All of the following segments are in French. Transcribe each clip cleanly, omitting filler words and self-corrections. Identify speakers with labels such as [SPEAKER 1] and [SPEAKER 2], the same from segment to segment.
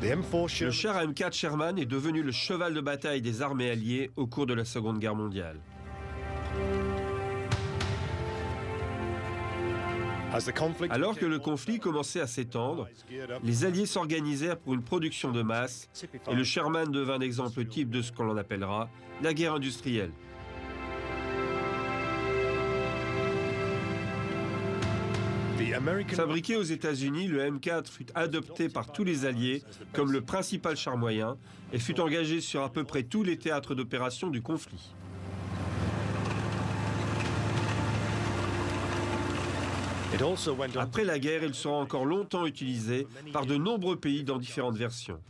[SPEAKER 1] Le char M4 Sherman est devenu le cheval de bataille des armées alliées au cours de la Seconde Guerre mondiale. Alors que le conflit commençait à s'étendre, les Alliés s'organisèrent pour une production de masse et le Sherman devint un exemple type de ce qu'on appellera la guerre industrielle. Fabriqué aux États-Unis, le M4 fut adopté par tous les Alliés comme le principal char moyen et fut engagé sur à peu près tous les théâtres d'opération du conflit. Après la guerre, il sera encore longtemps utilisé par de nombreux pays dans différentes versions.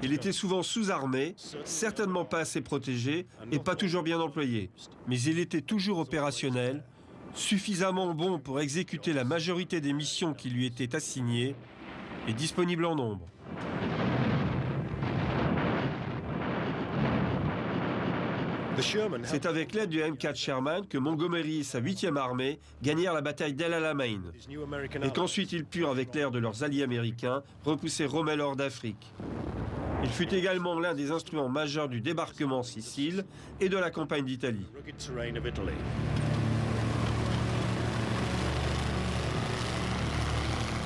[SPEAKER 1] Il était souvent sous-armé, certainement pas assez protégé et pas toujours bien employé. Mais il était toujours opérationnel, suffisamment bon pour exécuter la majorité des missions qui lui étaient assignées et disponible en nombre. C'est avec l'aide du M4 Sherman que Montgomery et sa 8e armée gagnèrent la bataille d'El Alamein et qu'ensuite ils purent, avec l'aide de leurs alliés américains, repousser Rommel hors d'Afrique. Il fut également l'un des instruments majeurs du débarquement en Sicile et de la campagne d'Italie.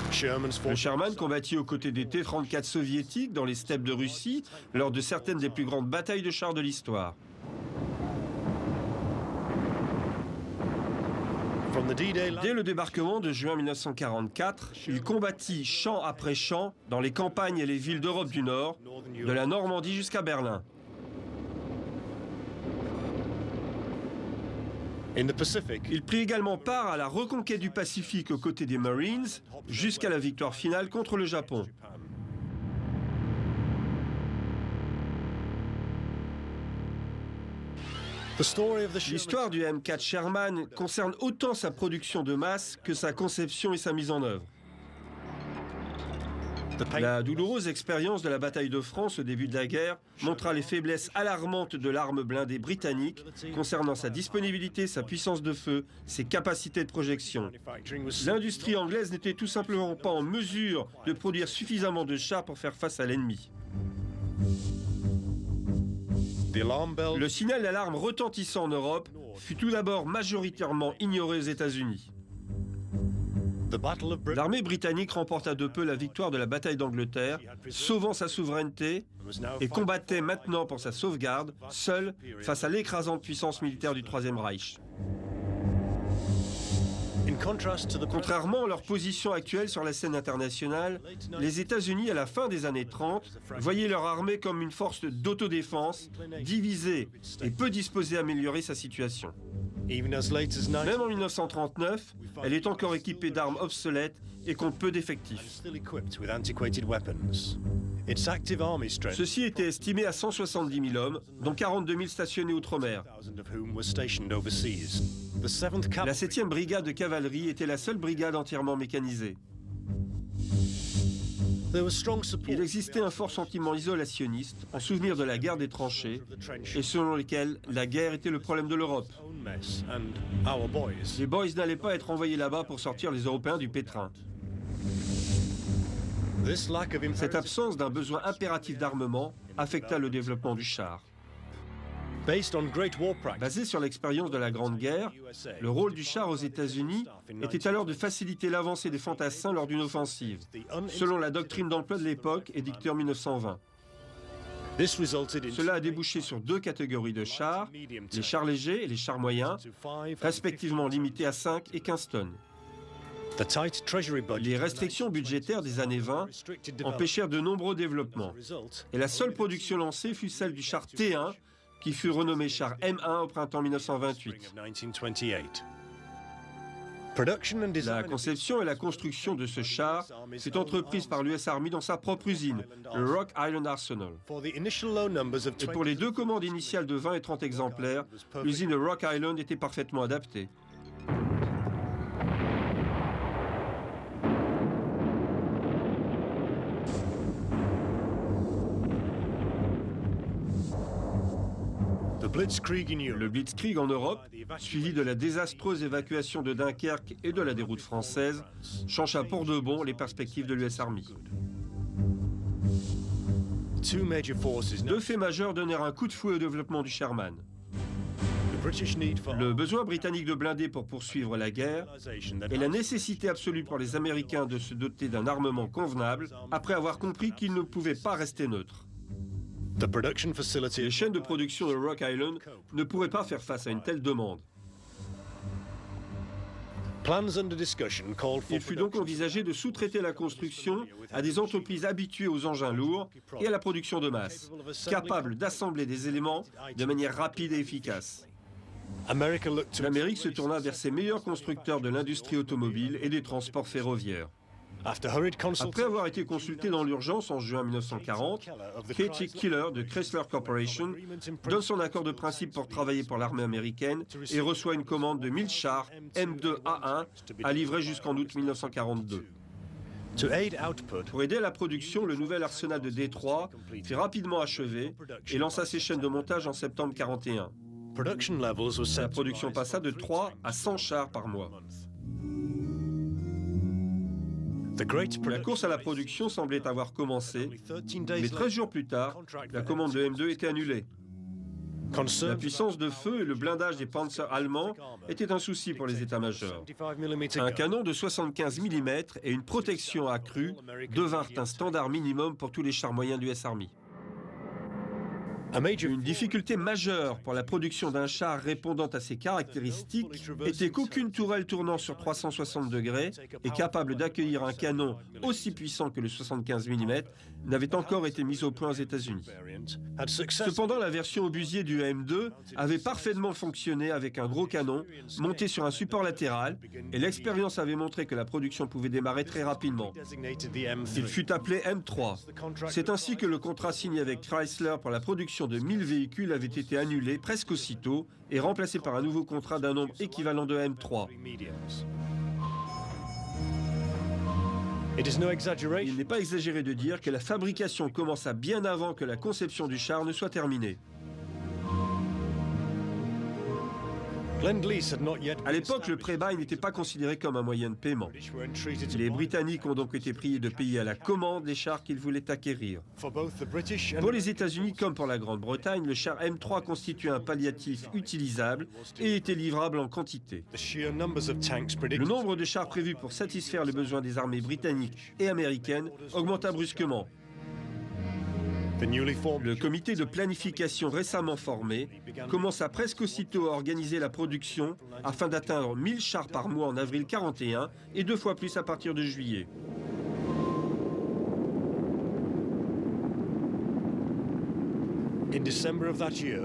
[SPEAKER 1] Le Sherman combattit aux côtés des T-34 soviétiques dans les steppes de Russie lors de certaines des plus grandes batailles de chars de l'histoire. Dès le débarquement de juin 1944, il combattit champ après champ dans les campagnes et les villes d'Europe du Nord, de la Normandie jusqu'à Berlin. Il prit également part à la reconquête du Pacifique aux côtés des Marines, jusqu'à la victoire finale contre le Japon. L'histoire du M4 Sherman concerne autant sa production de masse que sa conception et sa mise en œuvre. La douloureuse expérience de la bataille de France au début de la guerre montra les faiblesses alarmantes de l'arme blindée britannique concernant sa disponibilité, sa puissance de feu, ses capacités de projection. L'industrie anglaise n'était tout simplement pas en mesure de produire suffisamment de chars pour faire face à l'ennemi. Le signal d'alarme retentissant en Europe fut tout d'abord majoritairement ignoré aux États-Unis. L'armée britannique remporta de peu la victoire de la bataille d'Angleterre, sauvant sa souveraineté, et combattait maintenant pour sa sauvegarde, seule, face à l'écrasante puissance militaire du Troisième Reich. Contrairement à leur position actuelle sur la scène internationale, les États-Unis, à la fin des années 30, voyaient leur armée comme une force d'autodéfense, divisée et peu disposée à améliorer sa situation. Même en 1939, elle est encore équipée d'armes obsolètes et compte peu d'effectifs. Ceux-ci étaient estimés à 170 000 hommes, dont 42 000 stationnés outre-mer. La 7e brigade de cavalerie était la seule brigade entièrement mécanisée. Il existait un fort sentiment isolationniste, en souvenir de la guerre des tranchées, et selon lequel la guerre était le problème de l'Europe. Les boys n'allaient pas être envoyés là-bas pour sortir les Européens du pétrin. Cette absence d'un besoin impératif d'armement affecta le développement du char. Basé sur l'expérience de la Grande Guerre, le rôle du char aux États-Unis était alors de faciliter l'avancée des fantassins lors d'une offensive, selon la doctrine d'emploi de l'époque édictée en 1920. Cela a débouché sur 2 catégories de chars, les chars légers et les chars moyens, respectivement limités à 5 et 15 tonnes. Les restrictions budgétaires des années 20 empêchèrent de nombreux développements, et la seule production lancée fut celle du char T1, qui fut renommé char M1 au printemps 1928. La conception et la construction de ce char fut entreprise par l'US Army dans sa propre usine, le Rock Island Arsenal. Et pour les 2 commandes initiales de 20 et 30 exemplaires, l'usine de Rock Island était parfaitement adaptée. Le Blitzkrieg en Europe, suivi de la désastreuse évacuation de Dunkerque et de la déroute française, changea pour de bon les perspectives de l'US Army. Deux faits majeurs donnèrent un coup de fouet au développement du Sherman. Le besoin britannique de blindés pour poursuivre la guerre et la nécessité absolue pour les Américains de se doter d'un armement convenable après avoir compris qu'ils ne pouvaient pas rester neutres. Les chaînes de production de Rock Island ne pourraient pas faire face à une telle demande. Il fut donc envisagé de sous-traiter la construction à des entreprises habituées aux engins lourds et à la production de masse, capables d'assembler des éléments de manière rapide et efficace. L'Amérique se tourna vers ses meilleurs constructeurs de l'industrie automobile et des transports ferroviaires. Après avoir été consulté dans l'urgence en juin 1940, Katie Keeler de Chrysler Corporation donne son accord de principe pour travailler pour l'armée américaine et reçoit une commande de 1000 chars M2A1 à livrer jusqu'en août 1942. Pour aider à la production, le nouvel arsenal de Détroit fut rapidement achevé et lança ses chaînes de montage en septembre 1941. La production passa de 3 à 100 chars par mois. La course à la production semblait avoir commencé, mais 13 jours plus tard, la commande de M2 était annulée. La puissance de feu et le blindage des Panzer allemands étaient un souci pour les états-majors. Un canon de 75 mm et une protection accrue devinrent un standard minimum pour tous les chars moyens du US Army. Une difficulté majeure pour la production d'un char répondant à ces caractéristiques était qu'aucune tourelle tournant sur 360 degrés et capable d'accueillir un canon aussi puissant que le 75 mm n'avait encore été mise au point aux États-Unis. Cependant, la version obusier du M2 avait parfaitement fonctionné avec un gros canon monté sur un support latéral et l'expérience avait montré que la production pouvait démarrer très rapidement. Il fut appelé M3. C'est ainsi que le contrat signé avec Chrysler pour la production de 1000 véhicules avait été annulé presque aussitôt et remplacé par un nouveau contrat d'un nombre équivalent de M3. Il n'est pas exagéré de dire que la fabrication commença bien avant que la conception du char ne soit terminée. À l'époque, le pré-buy n'était pas considéré comme un moyen de paiement. Les Britanniques ont donc été priés de payer à la commande les chars qu'ils voulaient acquérir. Pour les États-Unis comme pour la Grande-Bretagne, le char M3 constituait un palliatif utilisable et était livrable en quantité. Le nombre de chars prévus pour satisfaire les besoins des armées britanniques et américaines augmenta brusquement. Le comité de planification récemment formé commença presque aussitôt à organiser la production afin d'atteindre 1000 chars par mois en avril 1941 et 2 fois plus à partir de juillet.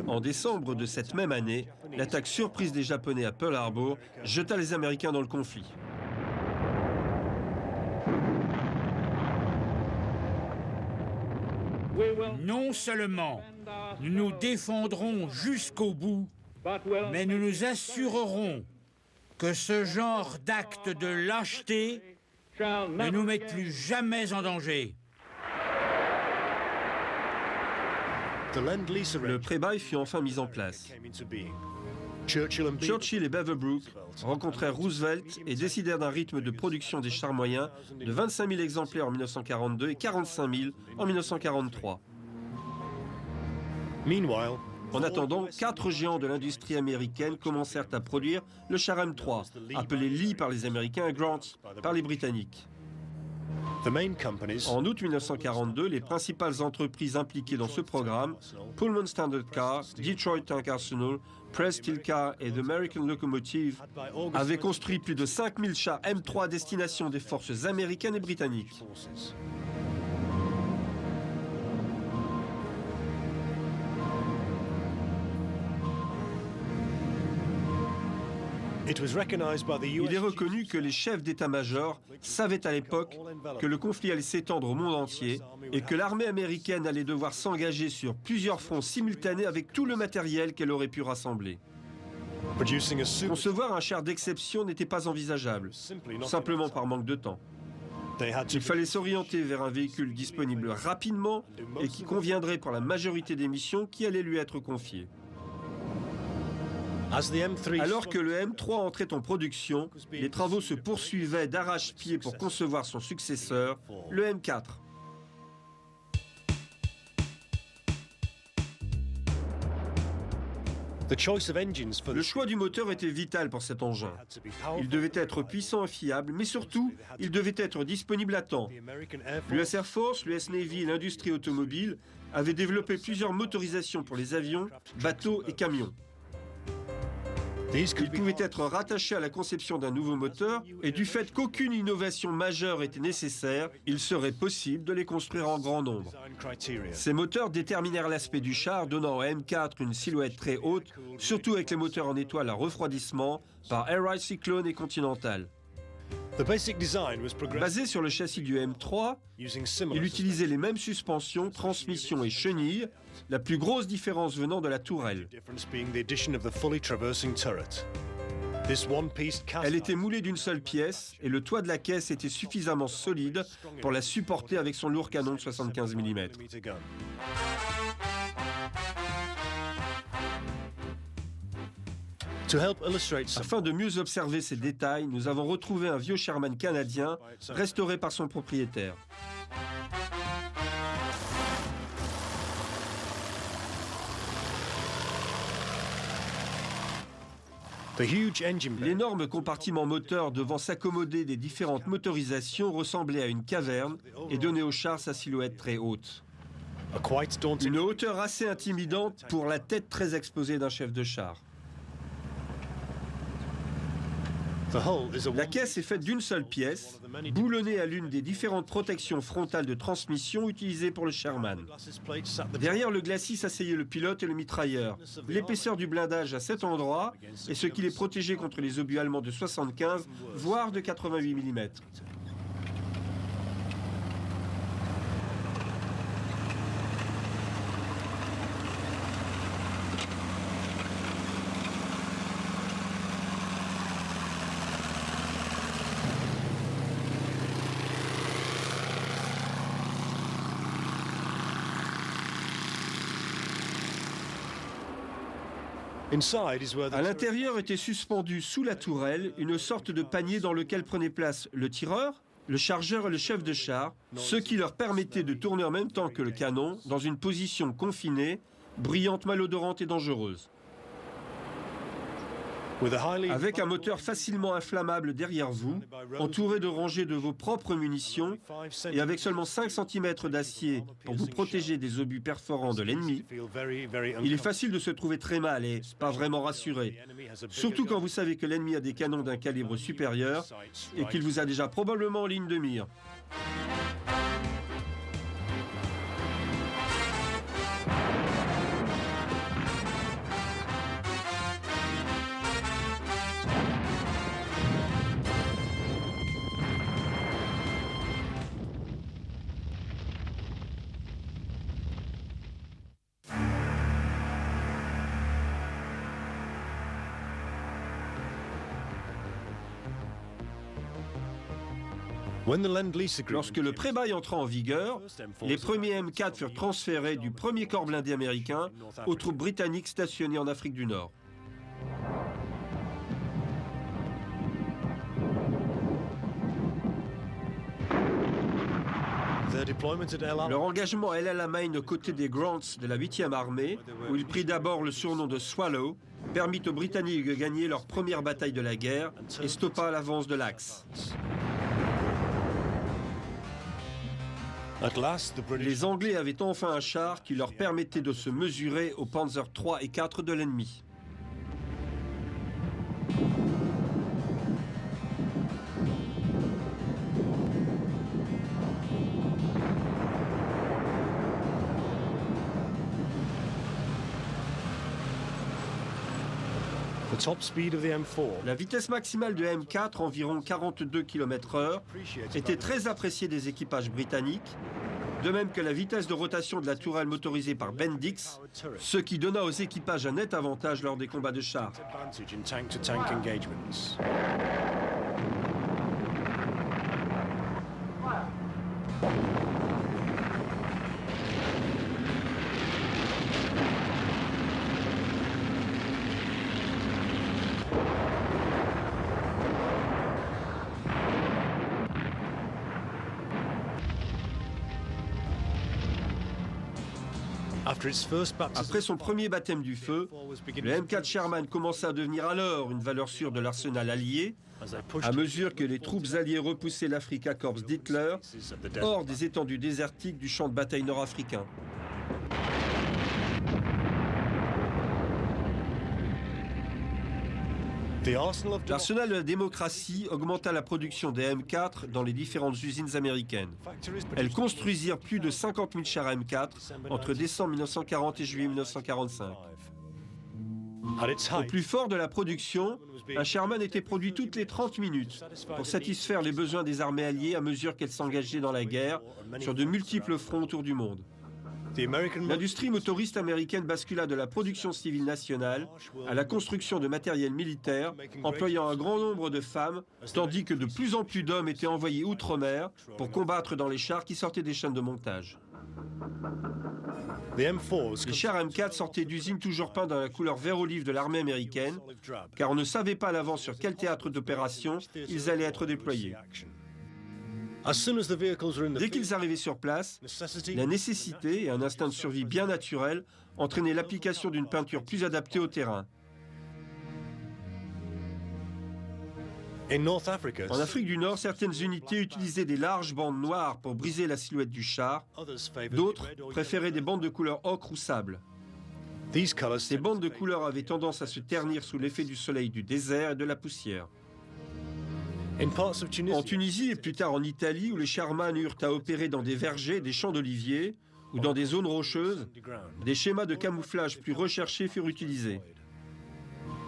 [SPEAKER 1] En décembre de cette même année, l'attaque surprise des Japonais à Pearl Harbor jeta les Américains dans le conflit.
[SPEAKER 2] Non seulement nous nous défendrons jusqu'au bout, mais nous nous assurerons que ce genre d'acte de lâcheté ne nous mette plus jamais en danger.
[SPEAKER 1] Le pré-buy fut enfin mis en place. Churchill et Beaverbrook rencontrèrent Roosevelt et décidèrent d'un rythme de production des chars moyens de 25 000 exemplaires en 1942 et 45 000 en 1943. En attendant, 4 géants de l'industrie américaine commencèrent à produire le char M3, appelé Lee par les Américains et Grant par les Britanniques. En août 1942, les principales entreprises impliquées dans ce programme, Pullman Standard Car, Detroit Tank Arsenal, Press Steel Car et The American Locomotive, avaient construit plus de 5000 chars M3 à destination des forces américaines et britanniques. Il est reconnu que les chefs d'état-major savaient à l'époque que le conflit allait s'étendre au monde entier et que l'armée américaine allait devoir s'engager sur plusieurs fronts simultanés avec tout le matériel qu'elle aurait pu rassembler. Concevoir un char d'exception n'était pas envisageable, simplement par manque de temps. Il fallait s'orienter vers un véhicule disponible rapidement et qui conviendrait pour la majorité des missions qui allaient lui être confiées. Alors que le M3 entrait en production, les travaux se poursuivaient d'arrache-pied pour concevoir son successeur, le M4. Le choix du moteur était vital pour cet engin. Il devait être puissant et fiable, mais surtout, il devait être disponible à temps. L'US Air Force, l'US Navy et l'industrie automobile avaient développé plusieurs motorisations pour les avions, bateaux et camions. Ils pouvaient être rattachés à la conception d'un nouveau moteur et du fait qu'aucune innovation majeure était nécessaire, il serait possible de les construire en grand nombre. Ces moteurs déterminèrent l'aspect du char, donnant au M4 une silhouette très haute, surtout avec les moteurs en étoile à refroidissement par Air Ride Cyclone et Continental. Basé sur le châssis du M3, il utilisait les mêmes suspensions, transmissions et chenilles, la plus grosse différence venant de la tourelle. Elle était moulée d'une seule pièce et le toit de la caisse était suffisamment solide pour la supporter avec son lourd canon de 75 mm. Afin de mieux observer ces détails, nous avons retrouvé un vieux Sherman canadien restauré par son propriétaire. L'énorme compartiment moteur devant s'accommoder des différentes motorisations ressemblait à une caverne et donnait au char sa silhouette très haute. Une hauteur assez intimidante pour la tête très exposée d'un chef de char. La caisse est faite d'une seule pièce, boulonnée à l'une des différentes protections frontales de transmission utilisées pour le Sherman. Derrière le glacis s'asseyait le pilote et le mitrailleur. L'épaisseur du blindage à cet endroit est ce qui les protégeait contre les obus allemands de 75, voire de 88 mm. À l'intérieur était suspendu sous la tourelle une sorte de panier dans lequel prenaient place le tireur, le chargeur et le chef de char, ce qui leur permettait de tourner en même temps que le canon dans une position confinée, brillante, malodorante et dangereuse. Avec un moteur facilement inflammable derrière vous, entouré de rangées de vos propres munitions et avec seulement 5 cm d'acier pour vous protéger des obus perforants de l'ennemi, il est facile de se trouver très mal et pas vraiment rassuré. Surtout quand vous savez que l'ennemi a des canons d'un calibre supérieur et qu'il vous a déjà probablement en ligne de mire. Lorsque le pré-bail entra en vigueur, les premiers M4 furent transférés du premier corps blindé américain aux troupes britanniques stationnées en Afrique du Nord. Leur engagement à El Alamein aux côtés des Grants de la 8e armée, où il prit d'abord le surnom de Swallow, permit aux Britanniques de gagner leur première bataille de la guerre et stoppa l'avance de l'Axe. Les Anglais avaient enfin un char qui leur permettait de se mesurer aux Panzer III et IV de l'ennemi. La vitesse maximale de M4, environ 42 km/h, était très appréciée des équipages britanniques, de même que la vitesse de rotation de la tourelle motorisée par Bendix, ce qui donna aux équipages un net avantage lors des combats de chars. Après son premier baptême du feu, le M4 Sherman commença à devenir alors une valeur sûre de l'arsenal allié, à mesure que les troupes alliées repoussaient l'Afrika Korps d'Hitler hors des étendues désertiques du champ de bataille nord-africain. L'arsenal de la démocratie augmenta la production des M4 dans les différentes usines américaines. Elles construisirent plus de 50 000 chars M4 entre décembre 1940 et juillet 1945. Au plus fort de la production, un Sherman était produit toutes les 30 minutes pour satisfaire les besoins des armées alliées à mesure qu'elles s'engageaient dans la guerre sur de multiples fronts autour du monde. L'industrie motoriste américaine bascula de la production civile nationale à la construction de matériel militaire, employant un grand nombre de femmes, tandis que de plus en plus d'hommes étaient envoyés outre-mer pour combattre dans les chars qui sortaient des chaînes de montage. Les chars M4 sortaient d'usines toujours peints dans la couleur vert olive de l'armée américaine, car on ne savait pas à l'avance sur quel théâtre d'opération ils allaient être déployés. Dès qu'ils arrivaient sur place, la nécessité et un instinct de survie bien naturel entraînaient l'application d'une peinture plus adaptée au terrain. En Afrique du Nord, certaines unités utilisaient des larges bandes noires pour briser la silhouette du char, d'autres préféraient des bandes de couleur ocre ou sable. Ces bandes de couleur avaient tendance à se ternir sous l'effet du soleil du désert et de la poussière. En Tunisie et plus tard en Italie, où les Sherman eurent à opérer dans des vergers, des champs d'oliviers ou dans des zones rocheuses, des schémas de camouflage plus recherchés furent utilisés.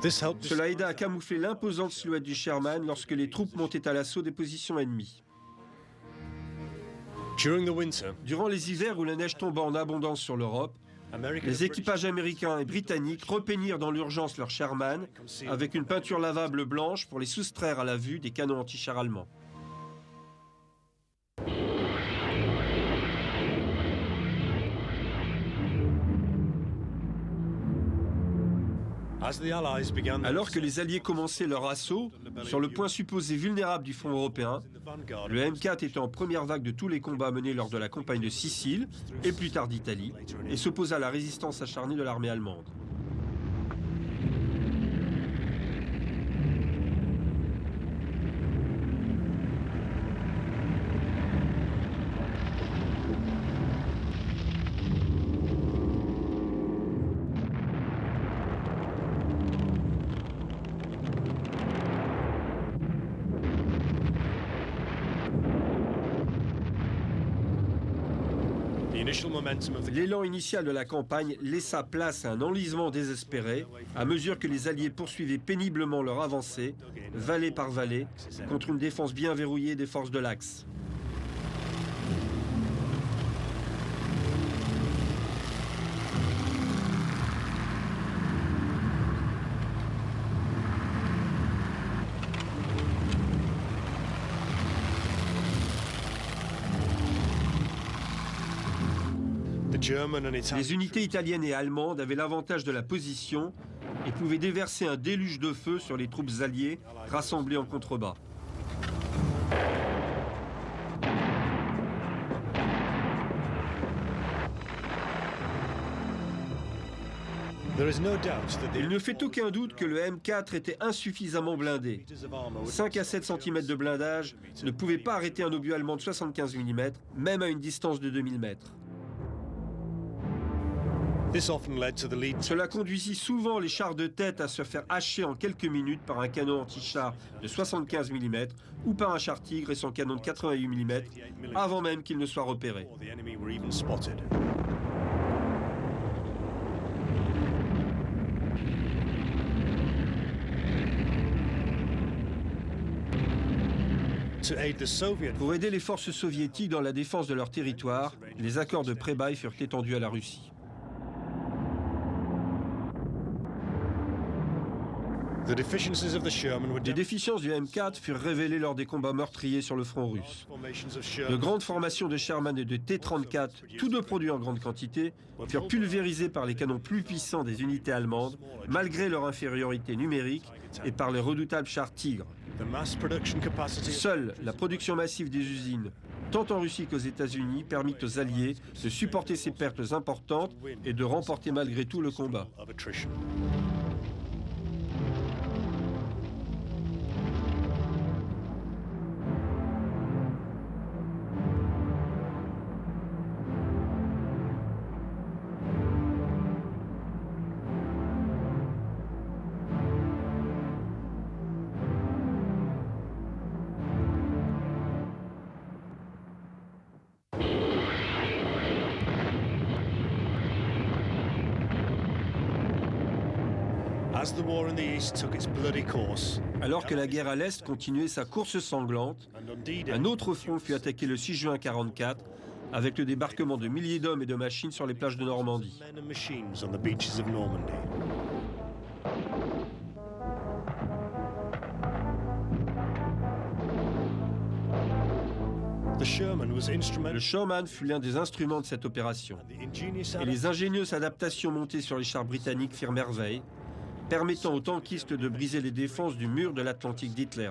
[SPEAKER 1] Cela aida à camoufler l'imposante silhouette du Sherman lorsque les troupes montaient à l'assaut des positions ennemies. Durant les hivers où la neige tombait en abondance sur l'Europe, les équipages américains et britanniques repeignirent dans l'urgence leurs Sherman avec une peinture lavable blanche pour les soustraire à la vue des canons anti-chars allemands. Alors que les Alliés commençaient leur assaut sur le point supposé vulnérable du front européen, le M4 était en première vague de tous les combats menés lors de la campagne de Sicile et plus tard d'Italie et s'opposa à la résistance acharnée de l'armée allemande. L'élan initial de la campagne laissa place à un enlisement désespéré à mesure que les Alliés poursuivaient péniblement leur avancée, vallée par vallée, contre une défense bien verrouillée des forces de l'Axe. Les unités italiennes et allemandes avaient l'avantage de la position et pouvaient déverser un déluge de feu sur les troupes alliées rassemblées en contrebas. Il ne fait aucun doute que le M4 était insuffisamment blindé. 5 à 7 cm de blindage ne pouvaient pas arrêter un obus allemand de 75 mm, même à une distance de 2000 mètres. Cela conduisit souvent les chars de tête à se faire hacher en quelques minutes par un canon anti-char de 75 mm ou par un char Tigre et son canon de 88 mm avant même qu'il ne soit repéré. Pour aider les forces soviétiques dans la défense de leur territoire, les accords de pré-bail furent étendus à la Russie. Les déficiences du M4 furent révélées lors des combats meurtriers sur le front russe. De grandes formations de Sherman et de T-34, tous deux produits en grande quantité, furent pulvérisés par les canons plus puissants des unités allemandes, malgré leur infériorité numérique, et par les redoutables chars Tigre. Seule la production massive des usines tant en Russie qu'aux États-Unis, permit aux Alliés de supporter ces pertes importantes et de remporter malgré tout le combat. Alors que la guerre à l'Est continuait sa course sanglante, un autre front fut attaqué le 6 juin 1944 avec le débarquement de milliers d'hommes et de machines sur les plages de Normandie. Le Sherman fut l'un des instruments de cette opération. Et les ingénieuses adaptations montées sur les chars britanniques firent merveille, permettant aux tankistes de briser les défenses du mur de l'Atlantique d'Hitler.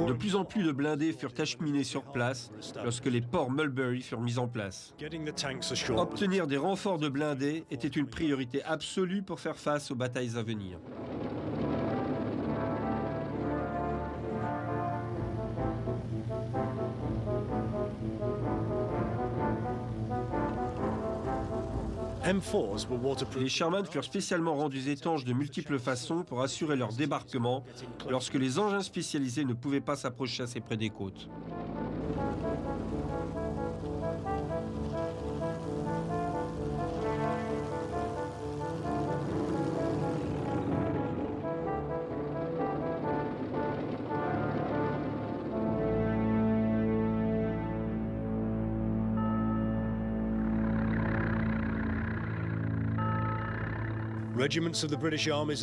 [SPEAKER 1] De plus en plus de blindés furent acheminés sur place lorsque les ports Mulberry furent mis en place. Obtenir des renforts de blindés était une priorité absolue pour faire face aux batailles à venir. Les Sherman furent spécialement rendus étanches de multiples façons pour assurer leur débarquement lorsque les engins spécialisés ne pouvaient pas s'approcher assez près des côtes.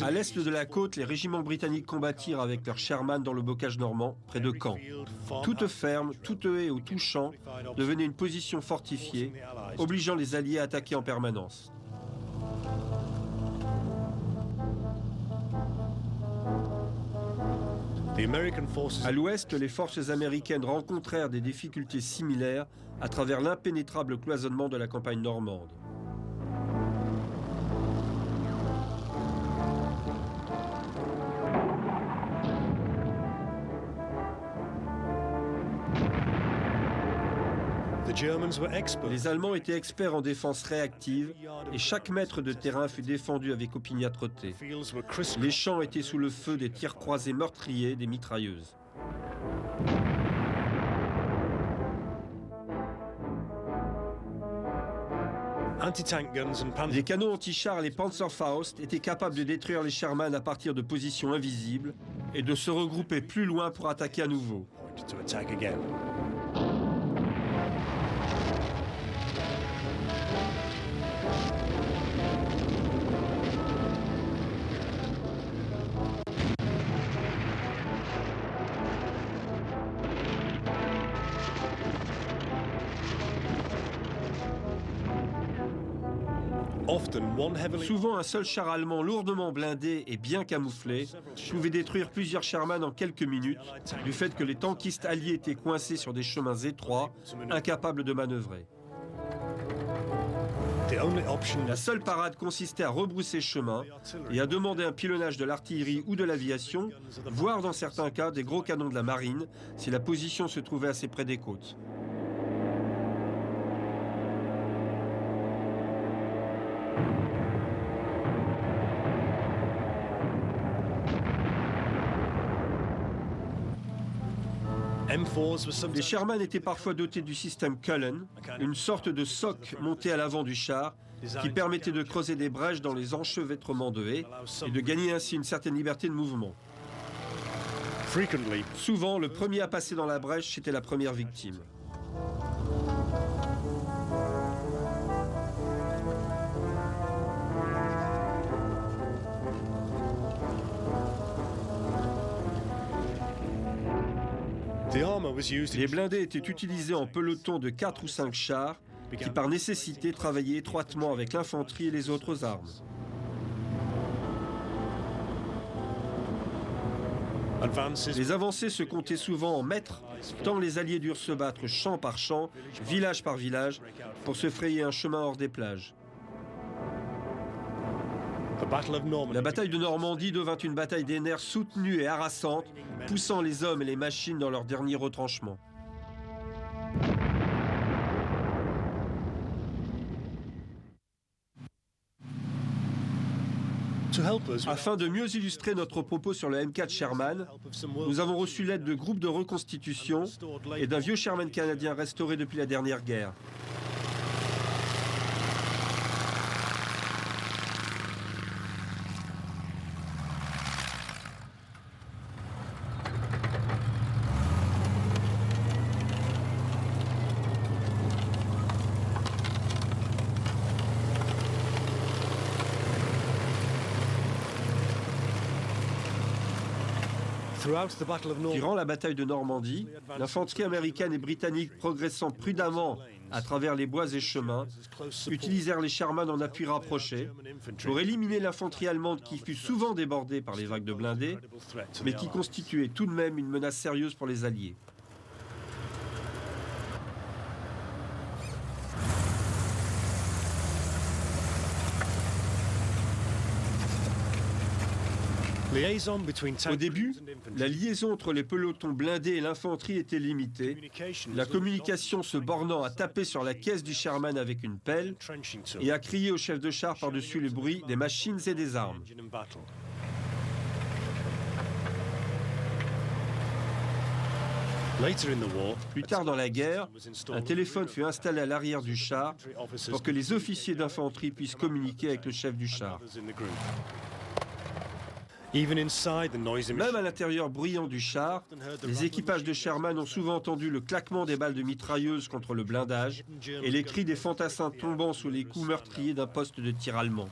[SPEAKER 1] À l'est de la côte, les régiments britanniques combattirent avec leurs Sherman dans le bocage normand, près de Caen. Toute ferme, toute haie ou tout champ devenait une position fortifiée, obligeant les Alliés à attaquer en permanence. À l'ouest, les forces américaines rencontrèrent des difficultés similaires à travers l'impénétrable cloisonnement de la campagne normande. Les Allemands étaient experts en défense réactive et chaque mètre de terrain fut défendu avec opiniâtreté. Les champs étaient sous le feu des tirs croisés meurtriers des mitrailleuses. Les canons anti-chars et les Panzerfaust étaient capables de détruire les Sherman à partir de positions invisibles et de se regrouper plus loin pour attaquer à nouveau. Souvent, un seul char allemand lourdement blindé et bien camouflé pouvait détruire plusieurs Sherman en quelques minutes, du fait que les tankistes alliés étaient coincés sur des chemins étroits, incapables de manœuvrer. La seule parade consistait à rebrousser chemin et à demander un pilonnage de l'artillerie ou de l'aviation, voire dans certains cas des gros canons de la marine, si la position se trouvait assez près des côtes. Les Sherman étaient parfois dotés du système Cullen, une sorte de soc monté à l'avant du char qui permettait de creuser des brèches dans les enchevêtrements de haies et de gagner ainsi une certaine liberté de mouvement. Souvent, le premier à passer dans la brèche était la première victime. Les blindés étaient utilisés en peloton de 4 ou 5 chars qui, par nécessité, travaillaient étroitement avec l'infanterie et les autres armes. Les avancées se comptaient souvent en mètres, tant les Alliés durent se battre champ par champ, village par village, pour se frayer un chemin hors des plages. La bataille de Normandie devint une bataille des nerfs soutenue et harassante, poussant les hommes et les machines dans leur dernier retranchement. Afin de mieux illustrer notre propos sur le M4 Sherman, nous avons reçu l'aide de groupes de reconstitution et d'un vieux Sherman canadien restauré depuis la dernière guerre. Durant la bataille de Normandie, l'infanterie américaine et britannique progressant prudemment à travers les bois et chemins, utilisèrent les Sherman en appui rapproché pour éliminer l'infanterie allemande qui fut souvent débordée par les vagues de blindés, mais qui constituait tout de même une menace sérieuse pour les Alliés. Au début, la liaison entre les pelotons blindés et l'infanterie était limitée, la communication se bornant à taper sur la caisse du Sherman avec une pelle et à crier au chef de char par-dessus le bruit des machines et des armes. Plus tard dans la guerre, un téléphone fut installé à l'arrière du char pour que les officiers d'infanterie puissent communiquer avec le chef du char. Même à l'intérieur bruyant du char, les équipages de Sherman ont souvent entendu le claquement des balles de mitrailleuse contre le blindage et les cris des fantassins tombant sous les coups meurtriers d'un poste de tir allemand.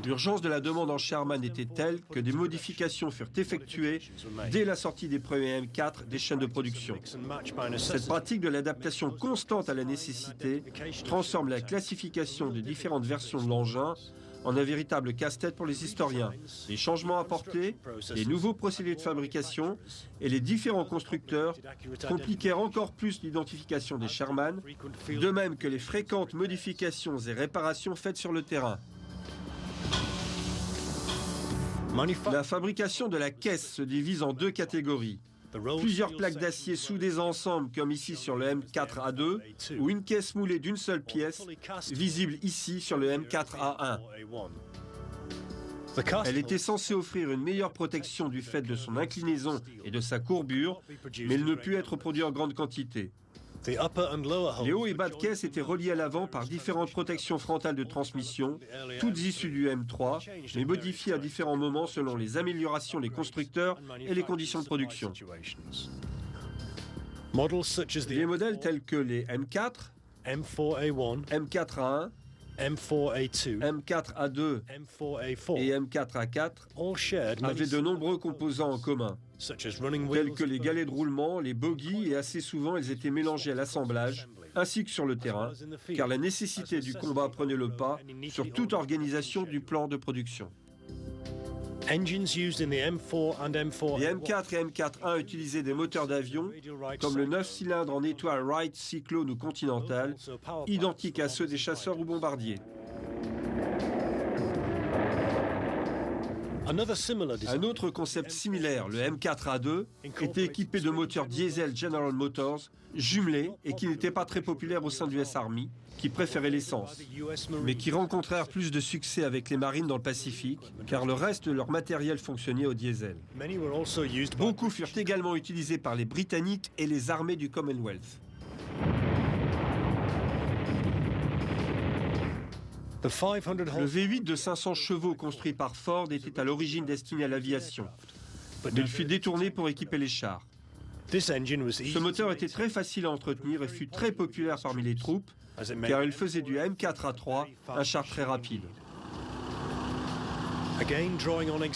[SPEAKER 1] L'urgence de la demande en Sherman était telle que des modifications furent effectuées dès la sortie des premiers M4 des chaînes de production. Cette pratique de l'adaptation constante à la nécessité transforme la classification des différentes versions de l'engin en un véritable casse-tête pour les historiens. Les changements apportés, les nouveaux procédés de fabrication et les différents constructeurs compliquèrent encore plus l'identification des Sherman, de même que les fréquentes modifications et réparations faites sur le terrain. La fabrication de la caisse se divise en deux catégories. Plusieurs plaques d'acier soudées ensemble, comme ici sur le M4A2, ou une caisse moulée d'une seule pièce, visible ici sur le M4A1. Elle était censée offrir une meilleure protection du fait de son inclinaison et de sa courbure, mais elle ne put être produite en grande quantité. Les hauts et bas de caisse étaient reliés à l'avant par différentes protections frontales de transmission, toutes issues du M3, mais modifiées à différents moments selon les améliorations des constructeurs et les conditions de production. Les modèles tels que les M4, M4A1, M4A2 et M4A4 avaient de nombreux composants en commun, tels que les galets de roulement, les bogies, et assez souvent ils étaient mélangés à l'assemblage, ainsi que sur le terrain, car la nécessité du combat prenait le pas sur toute organisation du plan de production. Les M4 et M4-1 utilisaient des moteurs d'avion, comme le 9 cylindres en étoile Wright Cyclone ou Continental, identiques à ceux des chasseurs ou bombardiers. Un autre concept similaire, le M4A2, était équipé de moteurs diesel General Motors jumelés et qui n'étaient pas très populaires au sein du US Army, qui préféraient l'essence, mais qui rencontrèrent plus de succès avec les marines dans le Pacifique, car le reste de leur matériel fonctionnait au diesel. Beaucoup furent également utilisés par les Britanniques et les armées du Commonwealth. Le V8 de 500 chevaux construit par Ford était à l'origine destiné à l'aviation, mais il fut détourné pour équiper les chars. Ce moteur était très facile à entretenir et fut très populaire parmi les troupes, car il faisait du M4A3 un char très rapide.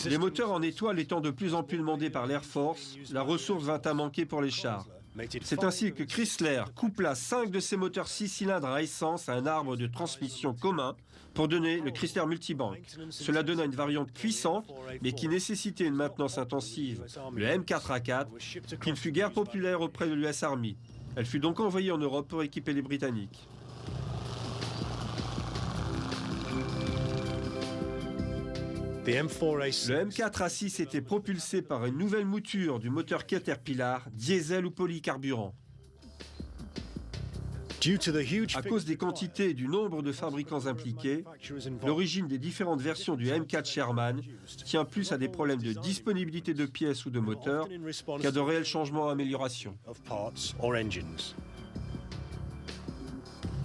[SPEAKER 1] Les moteurs en étoile étant de plus en plus demandés par l'Air Force, la ressource vint à manquer pour les chars. C'est ainsi que Chrysler coupla 5 de ses moteurs 6 cylindres à essence à un arbre de transmission commun pour donner le Chrysler Multibank. Cela donna une variante puissante, mais qui nécessitait une maintenance intensive, le M4A4, qui ne fut guère populaire auprès de l'US Army. Elle fut donc envoyée en Europe pour équiper les Britanniques. Le M4A6 était propulsé par une nouvelle mouture du moteur Caterpillar, diesel ou polycarburant. À cause des quantités et du nombre de fabricants impliqués, l'origine des différentes versions du M4 Sherman tient plus à des problèmes de disponibilité de pièces ou de moteurs qu'à de réels changements ou améliorations.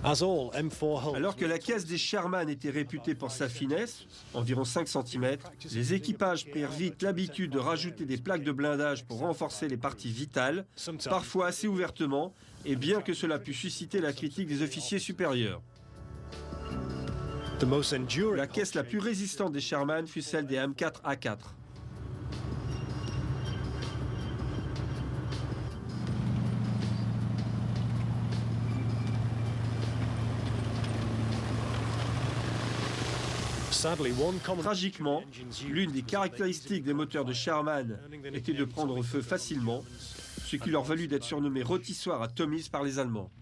[SPEAKER 1] Alors que la caisse des Sherman était réputée pour sa finesse, environ 5 cm, les équipages prirent vite l'habitude de rajouter des plaques de blindage pour renforcer les parties vitales, parfois assez ouvertement, et bien que cela pût susciter la critique des officiers supérieurs. La caisse la plus résistante des Sherman fut celle des M4A4. Tragiquement, l'une des caractéristiques des moteurs de Sherman était de prendre feu facilement, ce qui leur valut d'être surnommés rôtissoirs à Tommys par les Allemands.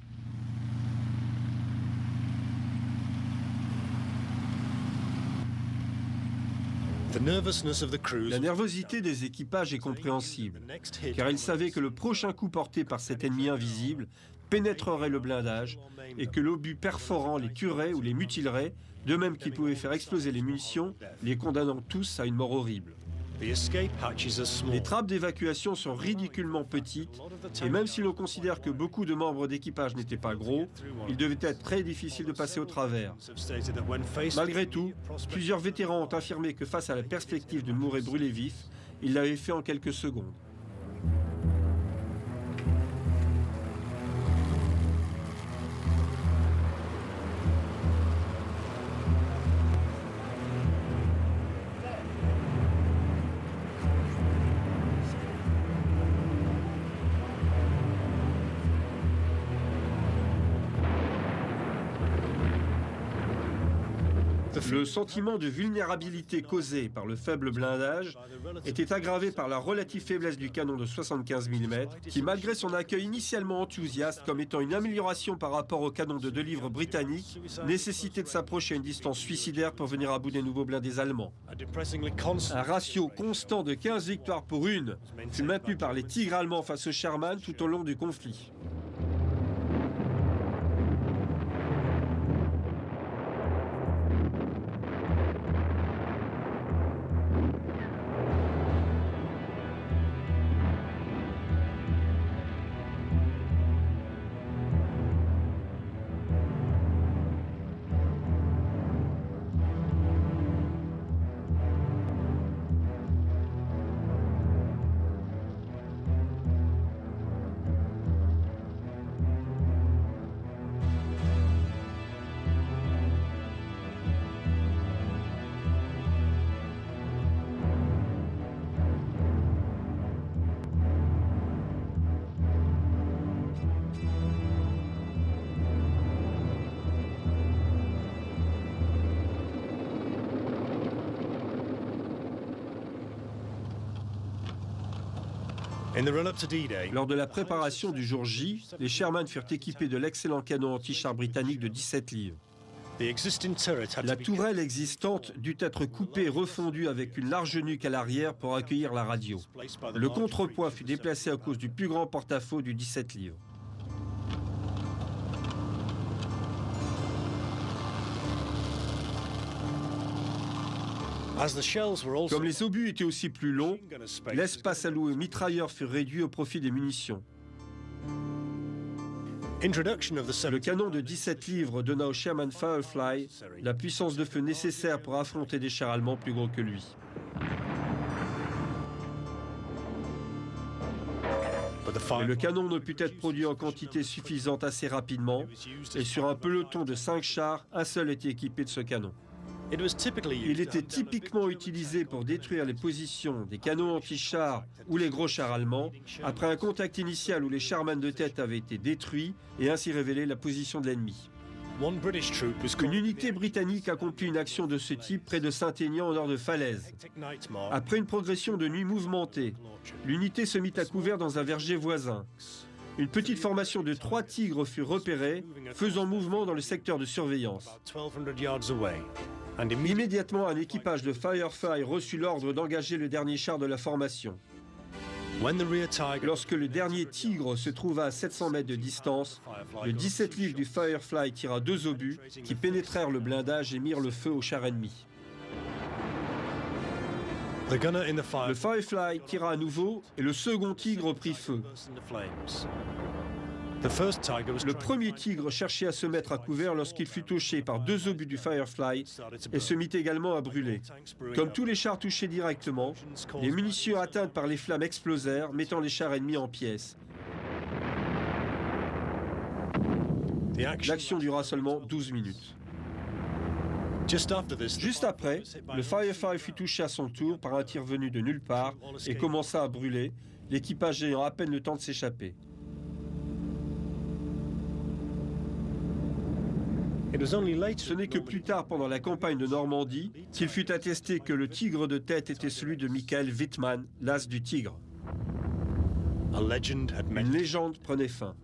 [SPEAKER 1] La nervosité des équipages est compréhensible, car ils savaient que le prochain coup porté par cet ennemi invisible pénétrerait le blindage et que l'obus perforant les tuerait ou les mutilerait, de même qu'il pouvait faire exploser les munitions, les condamnant tous à une mort horrible. Les trappes d'évacuation sont ridiculement petites, et même si l'on considère que beaucoup de membres d'équipage n'étaient pas gros, il devait être très difficile de passer au travers. Malgré tout, plusieurs vétérans ont affirmé que face à la perspective de mourir brûlés vifs, ils l'avaient fait en quelques secondes. Le sentiment de vulnérabilité causé par le faible blindage était aggravé par la relative faiblesse du canon de 75 mm, qui malgré son accueil initialement enthousiaste comme étant une amélioration par rapport au canon de 2 livres britannique, nécessitait de s'approcher à une distance suicidaire pour venir à bout des nouveaux blindés allemands. Un ratio constant de 15 victoires pour 1 fut maintenu par les Tigres allemands face aux Sherman tout au long du conflit. Lors de la préparation du jour J, les Sherman furent équipés de l'excellent canon anti-char britannique de 17 livres. La tourelle existante dut être coupée et refondue avec une large nuque à l'arrière pour accueillir la radio. Le contrepoids fut déplacé à cause du plus grand porte-à-faux du 17 livres. Comme les obus étaient aussi plus longs, l'espace alloué aux mitrailleurs fut réduit au profit des munitions. Le canon de 17 livres donna au Sherman Firefly la puissance de feu nécessaire pour affronter des chars allemands plus gros que lui. Mais le canon ne put être produit en quantité suffisante assez rapidement, et sur un peloton de 5 chars, un seul était équipé de ce canon. Il était typiquement utilisé pour détruire les positions des canons anti-chars ou les gros chars allemands, après un contact initial où les Sherman de tête avaient été détruits et ainsi révélé la position de l'ennemi. Une unité britannique accomplit une action de ce type près de Saint-Aignan au nord de Falaise. Après une progression de nuit mouvementée, l'unité se mit à couvert dans un verger voisin. Une petite formation de 3 tigres fut repérée, faisant mouvement dans le secteur de surveillance. Immédiatement, un équipage de Firefly reçut l'ordre d'engager le dernier char de la formation. Lorsque le dernier tigre se trouva à 700 mètres de distance, le 17 livres du Firefly tira 2 obus qui pénétrèrent le blindage et mirent le feu au char ennemi. Le Firefly tira à nouveau et le second tigre prit feu. Le premier tigre cherchait à se mettre à couvert lorsqu'il fut touché par 2 obus du Firefly et se mit également à brûler. Comme tous les chars touchés directement, les munitions atteintes par les flammes explosèrent, mettant les chars ennemis en pièces. L'action dura seulement 12 minutes. Juste après, le Firefly fut touché à son tour par un tir venu de nulle part et commença à brûler, l'équipage ayant à peine le temps de s'échapper. Ce n'est que plus tard, pendant la campagne de Normandie, qu'il fut attesté que le tigre de tête était celui de Michael Wittmann, l'as du tigre. Une légende prenait fin.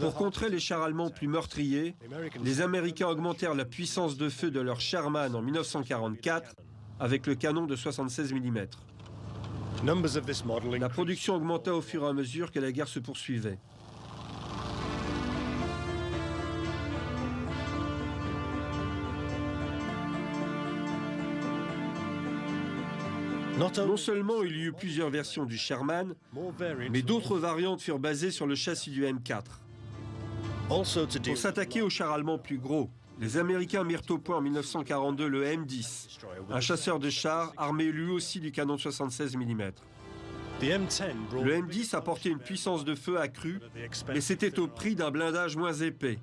[SPEAKER 1] Pour contrer les chars allemands plus meurtriers, les Américains augmentèrent la puissance de feu de leur Sherman en 1944 avec le canon de 76 mm. La production augmenta au fur et à mesure que la guerre se poursuivait. Non seulement il y eut plusieurs versions du Sherman, mais d'autres variantes furent basées sur le châssis du M4. Pour s'attaquer aux chars allemands plus gros, les Américains mirent au point en 1942 le M10, un chasseur de chars armé lui aussi du canon de 76 mm. Le M10 apportait une puissance de feu accrue, mais c'était au prix d'un blindage moins épais.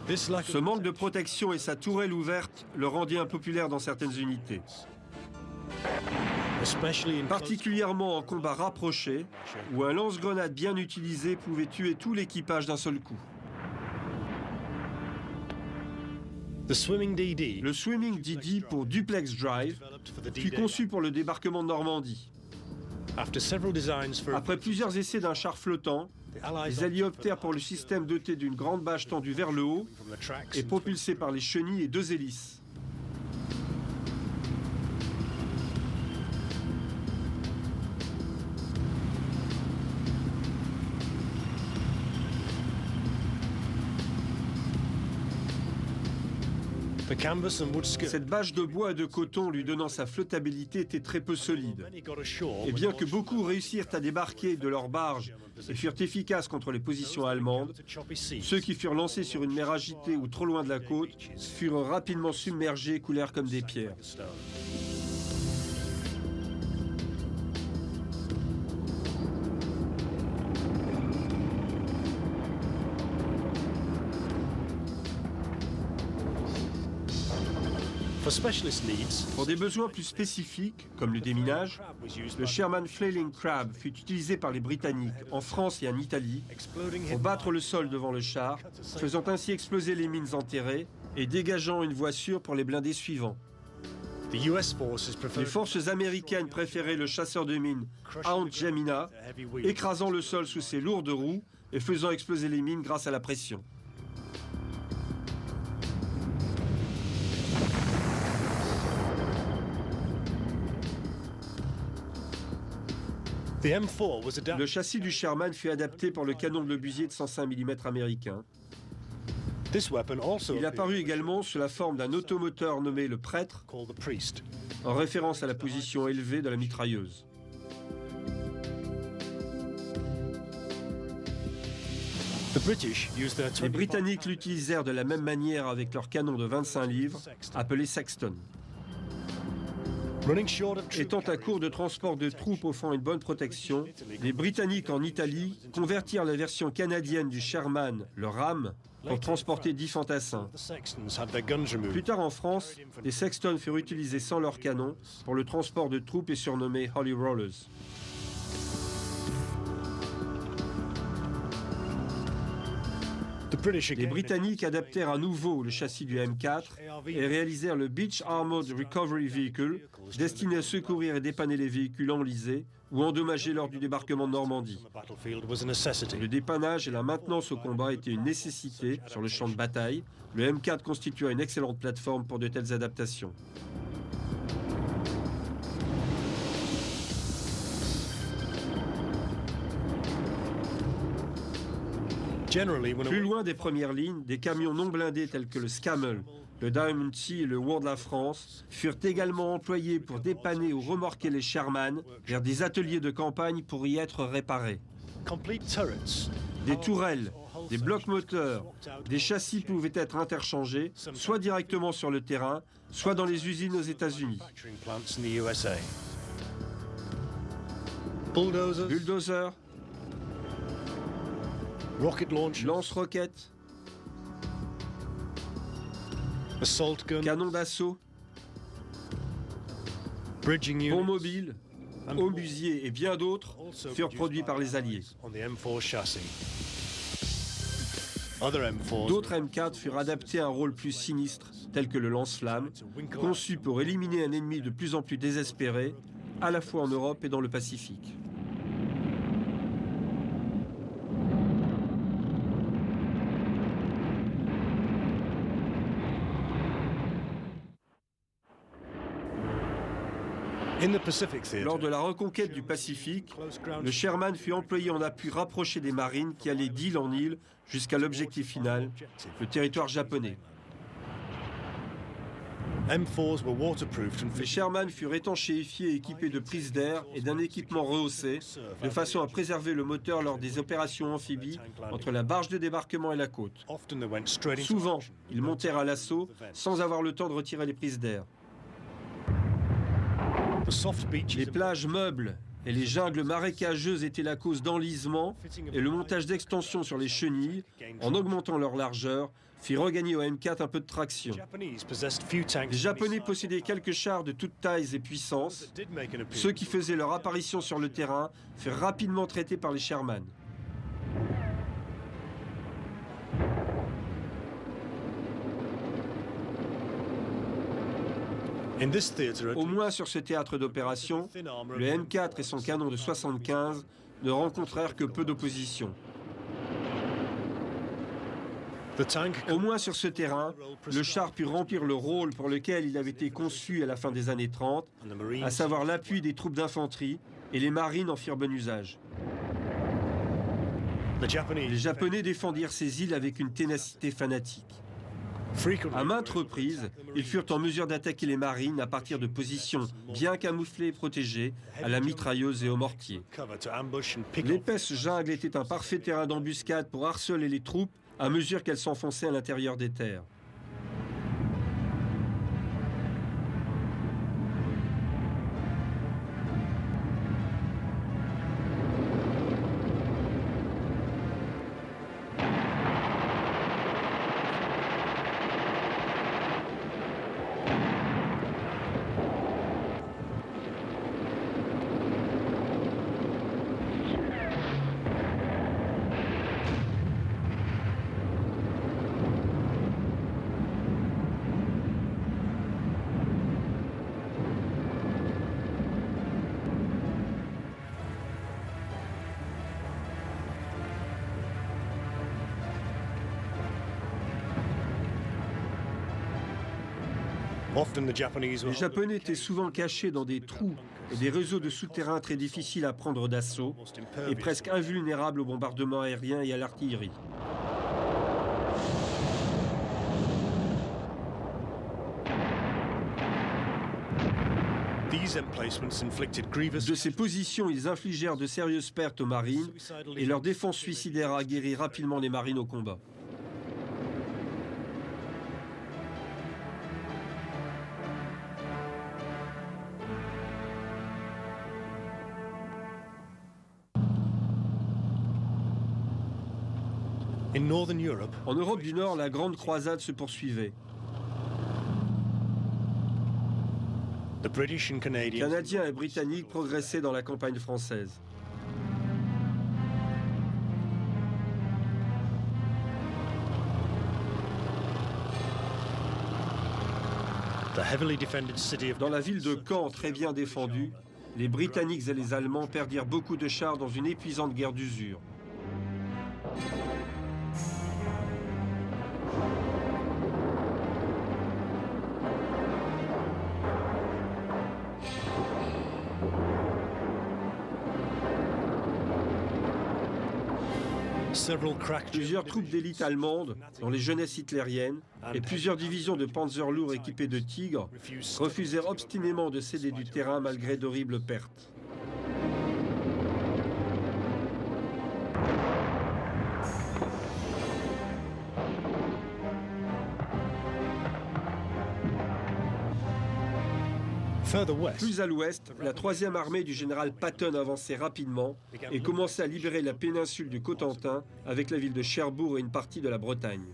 [SPEAKER 1] Ce manque de protection et sa tourelle ouverte le rendit impopulaire dans certaines unités. Particulièrement en combat rapproché, où un lance-grenade bien utilisé pouvait tuer tout l'équipage d'un seul coup. Le Swimming DD pour Duplex Drive fut conçu pour le débarquement de Normandie. Après plusieurs essais d'un char flottant, les Alliés optèrent pour le système doté d'une grande bâche tendue vers le haut et propulsée par les chenilles et 2 hélices. Cette bâche de bois et de coton lui donnant sa flottabilité était très peu solide. Et bien que beaucoup réussirent à débarquer de leurs barges et furent efficaces contre les positions allemandes, ceux qui furent lancés sur une mer agitée ou trop loin de la côte furent rapidement submergés et coulèrent comme des pierres. Pour des besoins plus spécifiques, comme le déminage, le Sherman Flailing Crab fut utilisé par les Britanniques en France et en Italie pour battre le sol devant le char, faisant ainsi exploser les mines enterrées et dégageant une voie sûre pour les blindés suivants. Les forces américaines préféraient le chasseur de mines Aunt Jamina, écrasant le sol sous ses lourdes roues et faisant exploser les mines grâce à la pression. Le châssis du Sherman fut adapté pour le canon de l'obusier de 105 mm américain. Il apparut également sous la forme d'un automoteur nommé le prêtre, en référence à la position élevée de la mitrailleuse. Les Britanniques l'utilisèrent de la même manière avec leur canon de 25 livres, appelé Sexton. Étant à court de transport de troupes offrant une bonne protection, les Britanniques en Italie convertirent la version canadienne du Sherman, le Ram, pour transporter 10 fantassins. Plus tard en France, les Sexton furent utilisés sans leur canon pour le transport de troupes et surnommés Holy Rollers. Les Britanniques adaptèrent à nouveau le châssis du M4 et réalisèrent le Beach Armored Recovery Vehicle, destiné à secourir et dépanner les véhicules enlisés ou endommagés lors du débarquement de Normandie. Le dépannage et la maintenance au combat étaient une nécessité sur le champ de bataille. Le M4 constitua une excellente plateforme pour de telles adaptations. Plus loin des premières lignes, des camions non blindés tels que le Scamel, le Diamond Sea et le War de la France furent également employés pour dépanner ou remorquer les Sherman vers des ateliers de campagne pour y être réparés. Des tourelles, des blocs moteurs, des châssis pouvaient être interchangés, soit directement sur le terrain, soit dans les usines aux États-Unis. Bulldozers, lance-roquettes, canons d'assaut, ponts mobiles, obusiers et bien d'autres furent produits par les Alliés. D'autres M4 furent adaptés à un rôle plus sinistre, tel que le lance-flammes, conçu pour éliminer un ennemi de plus en plus désespéré, à la fois en Europe et dans le Pacifique. Lors de la reconquête du Pacifique, le Sherman fut employé en appui rapproché des marines qui allaient d'île en île jusqu'à l'objectif final, le territoire japonais. Les Sherman furent étanchéifiés et équipés de prises d'air et d'un équipement rehaussé, de façon à préserver le moteur lors des opérations amphibies entre la barge de débarquement et la côte. Souvent, ils montèrent à l'assaut sans avoir le temps de retirer les prises d'air. Les plages meubles et les jungles marécageuses étaient la cause d'enlisement et le montage d'extensions sur les chenilles, en augmentant leur largeur, fit regagner au M4 un peu de traction. Les Japonais possédaient quelques chars de toutes tailles et puissances. Ceux qui faisaient leur apparition sur le terrain furent rapidement traités par les Sherman. Au moins sur ce théâtre d'opération, le M4 et son canon de 75 ne rencontrèrent que peu d'opposition. Au moins sur ce terrain, le char put remplir le rôle pour lequel il avait été conçu à la fin des années 30, à savoir l'appui des troupes d'infanterie, et les marines en firent bon usage. Les Japonais défendirent ces îles avec une ténacité fanatique. À maintes reprises, ils furent en mesure d'attaquer les marines à partir de positions bien camouflées et protégées, à la mitrailleuse et au mortier. L'épaisse jungle était un parfait terrain d'embuscade pour harceler les troupes à mesure qu'elles s'enfonçaient à l'intérieur des terres. Les Japonais étaient souvent cachés dans des trous et des réseaux de souterrains très difficiles à prendre d'assaut et presque invulnérables au bombardement aérien et à l'artillerie. De ces positions, ils infligèrent de sérieuses pertes aux marines et leur défense suicidaire a aguerri rapidement les marines au combat. En Europe du Nord, la Grande Croisade se poursuivait. Canadiens et Britanniques progressaient dans la campagne française. Dans la ville de Caen, très bien défendue, les Britanniques et les Allemands perdirent beaucoup de chars dans une épuisante guerre d'usure. Plusieurs troupes d'élite allemandes, dont les jeunesses hitlériennes, et plusieurs divisions de panzers lourds équipés de Tigres, refusèrent obstinément de céder du terrain malgré d'horribles pertes. Plus à l'ouest, la 3e armée du général Patton avançait rapidement et commençait à libérer la péninsule du Cotentin avec la ville de Cherbourg et une partie de la Bretagne.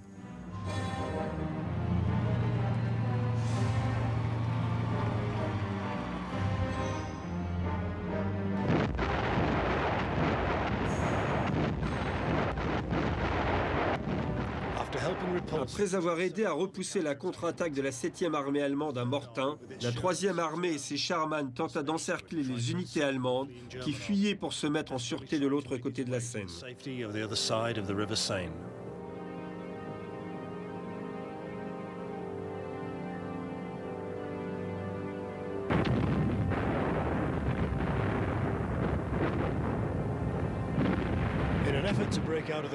[SPEAKER 1] Après avoir aidé à repousser la contre-attaque de la 7e armée allemande à Mortain, la 3e armée et ses Sherman tenta d'encercler les unités allemandes qui fuyaient pour se mettre en sûreté de l'autre côté de la Seine.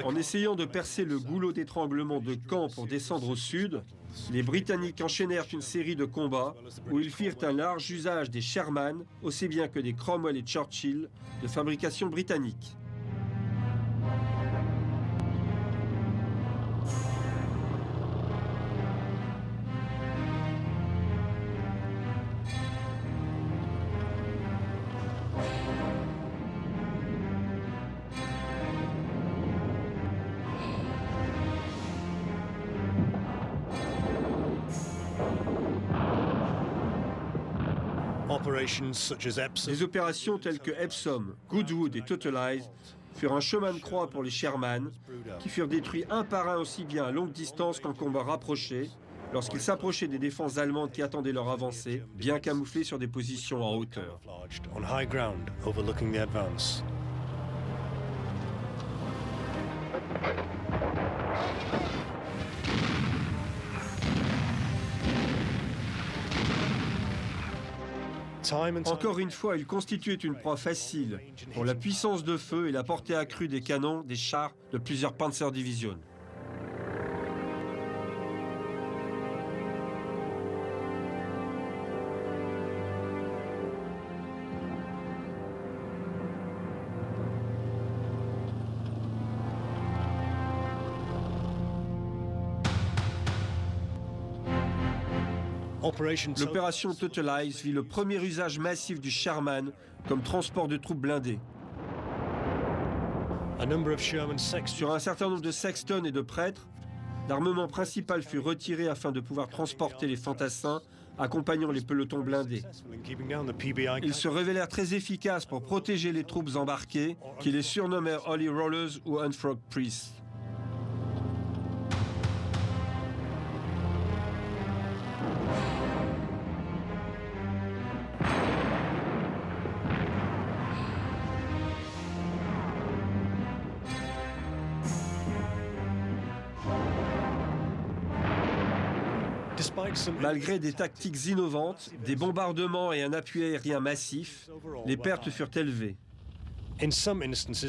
[SPEAKER 1] En essayant de percer le goulot d'étranglement de Caen pour descendre au sud, les Britanniques enchaînèrent une série de combats où ils firent un large usage des Sherman, aussi bien que des Cromwell et Churchill, de fabrication britannique. Des opérations telles que Epsom, Goodwood et Totelise furent un chemin de croix pour les Sherman, qui furent détruits un par un aussi bien à longue distance qu'en combat rapproché, lorsqu'ils s'approchaient des défenses allemandes qui attendaient leur avancée, bien camouflées sur des positions en hauteur. Encore une fois, il constituait une proie facile pour la puissance de feu et la portée accrue des canons des chars de plusieurs Panzerdivision. L'opération Totelise vit le premier usage massif du Sherman comme transport de troupes blindées. Sur un certain nombre de sextons et de prêtres, l'armement principal fut retiré afin de pouvoir transporter les fantassins accompagnant les pelotons blindés. Ils se révélèrent très efficaces pour protéger les troupes embarquées, qui les surnommèrent Holy Rollers ou Unfrog Priests. Malgré des tactiques innovantes, des bombardements et un appui aérien massif, les pertes furent élevées.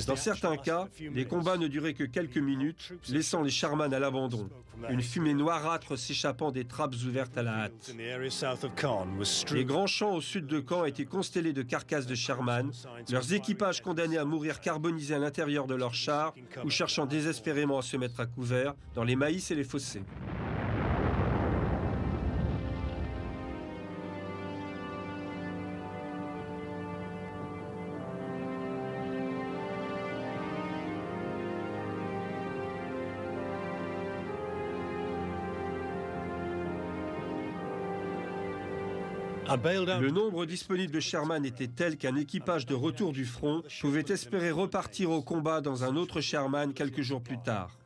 [SPEAKER 1] Dans certains cas, les combats ne duraient que quelques minutes, laissant les Sherman à l'abandon, une fumée noirâtre s'échappant des trappes ouvertes à la hâte. Les grands champs au sud de Caen étaient constellés de carcasses de Sherman, leurs équipages condamnés à mourir carbonisés à l'intérieur de leurs chars ou cherchant désespérément à se mettre à couvert dans les maïs et les fossés. Le nombre disponible de Sherman était tel qu'un équipage de retour du front pouvait espérer repartir au combat dans un autre Sherman quelques jours plus tard.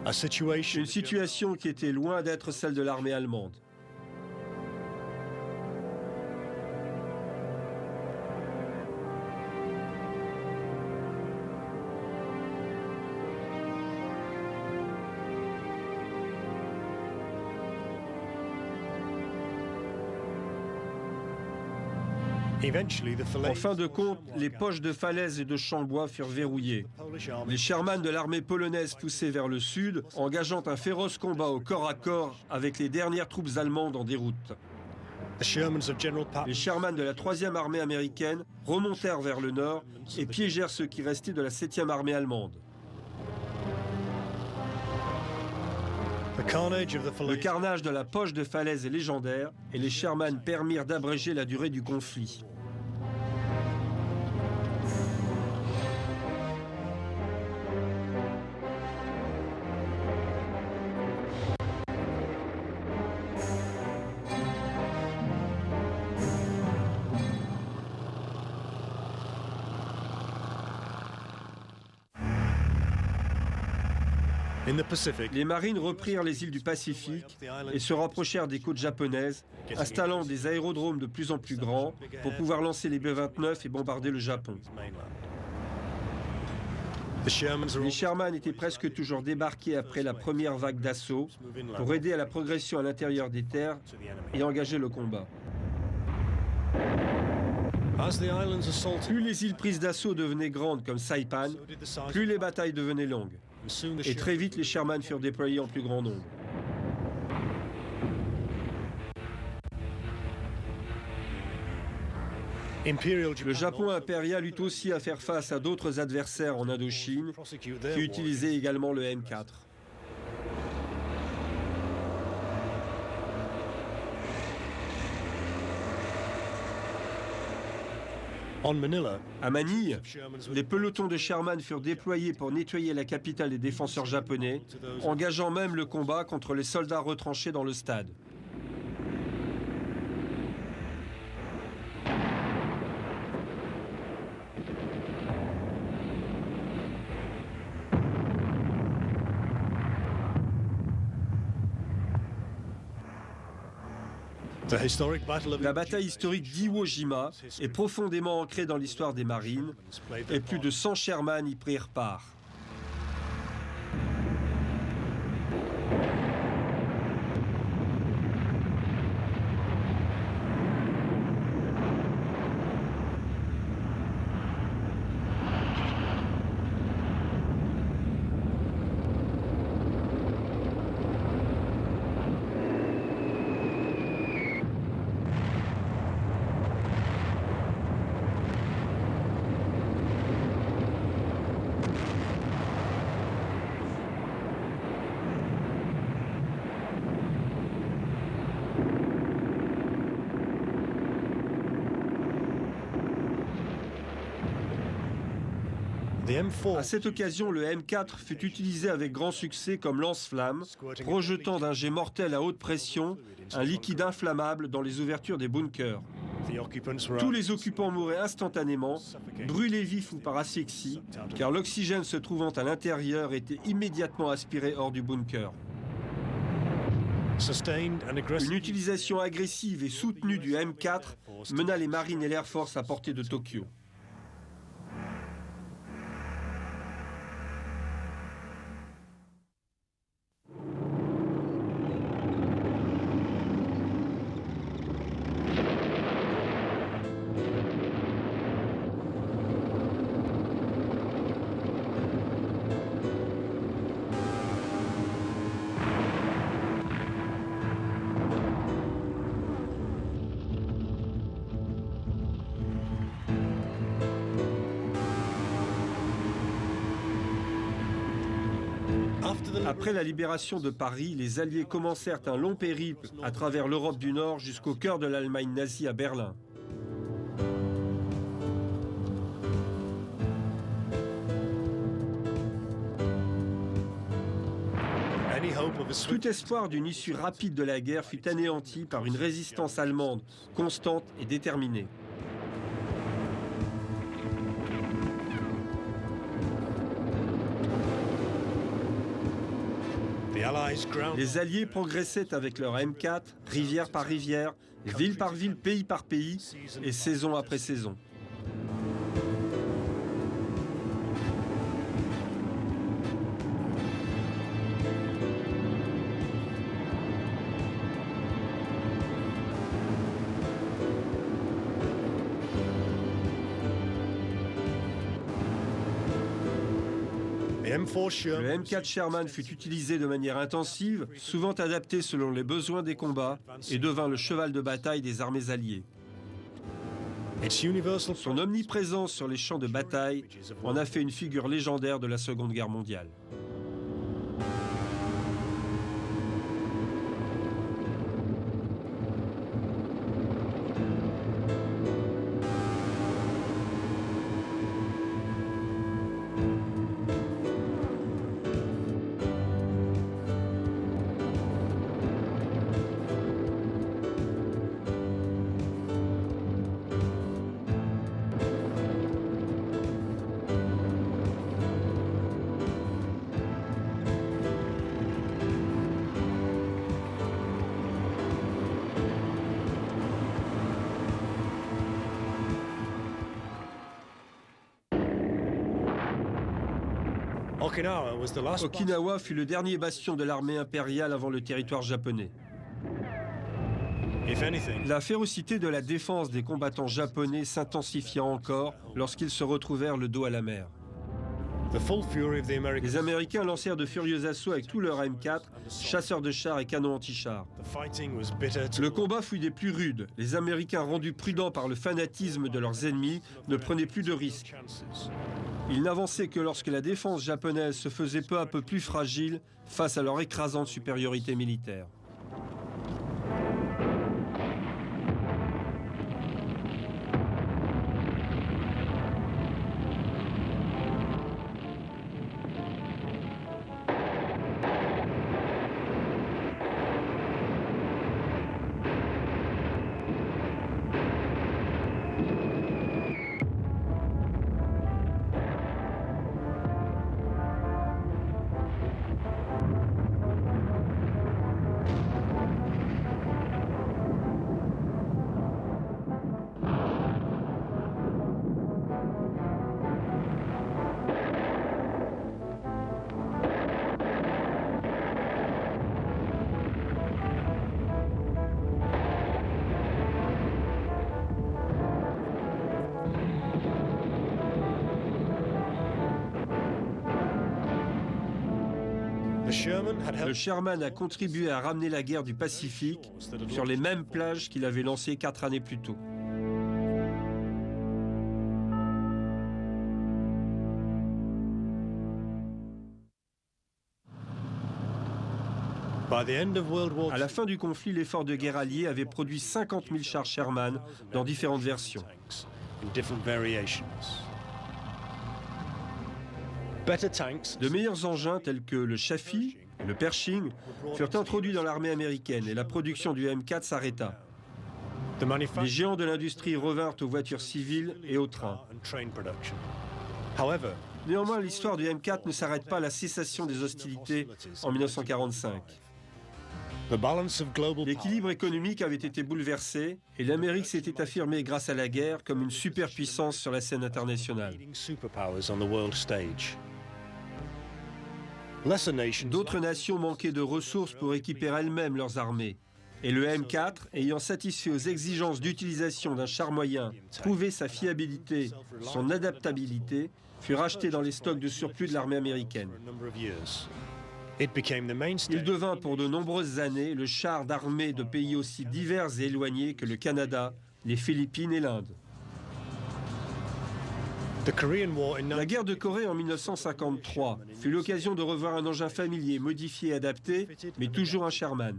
[SPEAKER 1] Une situation qui était loin d'être celle de l'armée allemande. En fin de compte, les poches de falaises et de champs bois furent verrouillées. Les Sherman de l'armée polonaise poussaient vers le sud, engageant un féroce combat au corps à corps avec les dernières troupes allemandes en déroute. Les Sherman de la 3e armée américaine remontèrent vers le nord et piégèrent ce qui restait de la 7e armée allemande. Le carnage de la poche de falaise est légendaire et les Sherman permirent d'abréger la durée du conflit. Les marines reprirent les îles du Pacifique et se rapprochèrent des côtes japonaises, installant des aérodromes de plus en plus grands pour pouvoir lancer les B-29 et bombarder le Japon. Les Sherman étaient presque toujours débarqués après la première vague d'assaut pour aider à la progression à l'intérieur des terres et engager le combat. Plus les îles prises d'assaut devenaient grandes comme Saipan, plus les batailles devenaient longues. Et très vite, les Sherman furent déployés en plus grand nombre. Le Japon impérial eut aussi à faire face à d'autres adversaires en Indochine qui utilisaient également le M4. À Manille, les pelotons de Sherman furent déployés pour nettoyer la capitale des défenseurs japonais, engageant même le combat contre les soldats retranchés dans le stade. La bataille historique d'Iwo Jima est profondément ancrée dans l'histoire des marines et plus de 100 Sherman y prirent part. À cette occasion, le M4 fut utilisé avec grand succès comme lance-flamme, projetant d'un jet mortel à haute pression un liquide inflammable dans les ouvertures des bunkers. Tous les occupants mouraient instantanément, brûlés vifs ou par asphyxie, car l'oxygène se trouvant à l'intérieur était immédiatement aspiré hors du bunker. Une utilisation agressive et soutenue du M4 mena les marines et l'Air Force à portée de Tokyo. Après la libération de Paris, les Alliés commencèrent un long périple à travers l'Europe du Nord jusqu'au cœur de l'Allemagne nazie à Berlin. Tout espoir d'une issue rapide de la guerre fut anéanti par une résistance allemande constante et déterminée. Les Alliés progressaient avec leur M4, rivière par rivière, ville par ville, pays par pays, et saison après saison. Le M4 Sherman fut utilisé de manière intensive, souvent adapté selon les besoins des combats, et devint le cheval de bataille des armées alliées. Son omniprésence sur les champs de bataille en a fait une figure légendaire de la Seconde Guerre mondiale. Okinawa fut le dernier bastion de l'armée impériale avant le territoire japonais. La férocité de la défense des combattants japonais s'intensifia encore lorsqu'ils se retrouvèrent le dos à la mer. Les Américains lancèrent de furieux assauts avec tous leurs M4, chasseurs de chars et canons anti-chars. Le combat fut des plus rudes. Les Américains, rendus prudents par le fanatisme de leurs ennemis, ne prenaient plus de risques. Ils n'avançaient que lorsque la défense japonaise se faisait peu à peu plus fragile face à leur écrasante supériorité militaire. Le Sherman a contribué à ramener la guerre du Pacifique sur les mêmes plages qu'il avait lancées 4 années plus tôt. À la fin du conflit, l'effort de guerre allié avait produit 50 000 chars Sherman dans différentes versions. De meilleurs engins tels que le Chaffee et le Pershing furent introduits dans l'armée américaine et la production du M4 s'arrêta. Les géants de l'industrie revinrent aux voitures civiles et aux trains. Néanmoins, l'histoire du M4 ne s'arrête pas à la cessation des hostilités en 1945. L'équilibre économique avait été bouleversé et l'Amérique s'était affirmée grâce à la guerre comme une superpuissance sur la scène internationale. D'autres nations manquaient de ressources pour équiper elles-mêmes leurs armées. Et le M4, ayant satisfait aux exigences d'utilisation d'un char moyen, prouvé sa fiabilité, son adaptabilité, fut racheté dans les stocks de surplus de l'armée américaine. Il devint pour de nombreuses années le char d'armée de pays aussi divers et éloignés que le Canada, les Philippines et l'Inde. La guerre de Corée en 1953 fut l'occasion de revoir un engin familier, modifié et adapté, mais toujours un Sherman.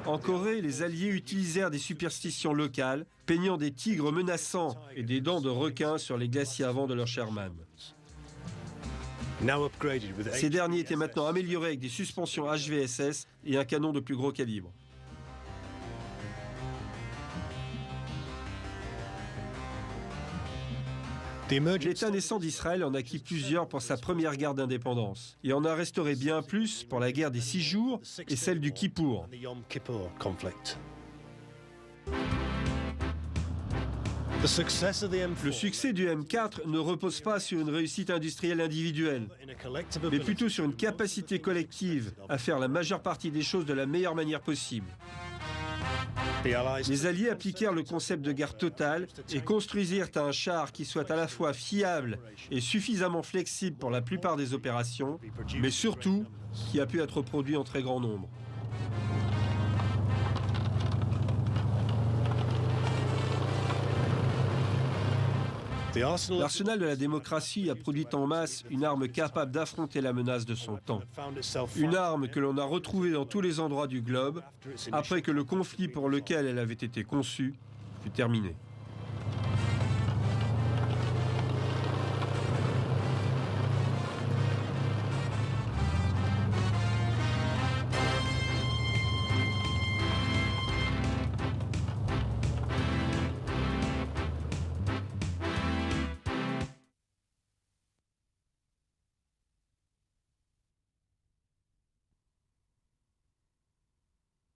[SPEAKER 1] En Corée, les Alliés utilisèrent des superstitions locales, peignant des tigres menaçants et des dents de requins sur les glaciers avant de leur Sherman. Ces derniers étaient maintenant améliorés avec des suspensions HVSS et un canon de plus gros calibre. L'État naissant d'Israël en acquit plusieurs pour sa première guerre d'indépendance et en a restauré bien plus pour la guerre des 6 jours et celle du Kippour. Le succès du M4 ne repose pas sur une réussite industrielle individuelle, mais plutôt sur une capacité collective à faire la majeure partie des choses de la meilleure manière possible. Les Alliés appliquèrent le concept de guerre totale et construisirent un char qui soit à la fois fiable et suffisamment flexible pour la plupart des opérations, mais surtout qui a pu être produit en très grand nombre. L'arsenal de la démocratie a produit en masse une arme capable d'affronter la menace de son temps. Une arme que l'on a retrouvée dans tous les endroits du globe après que le conflit pour lequel elle avait été conçue fut terminé.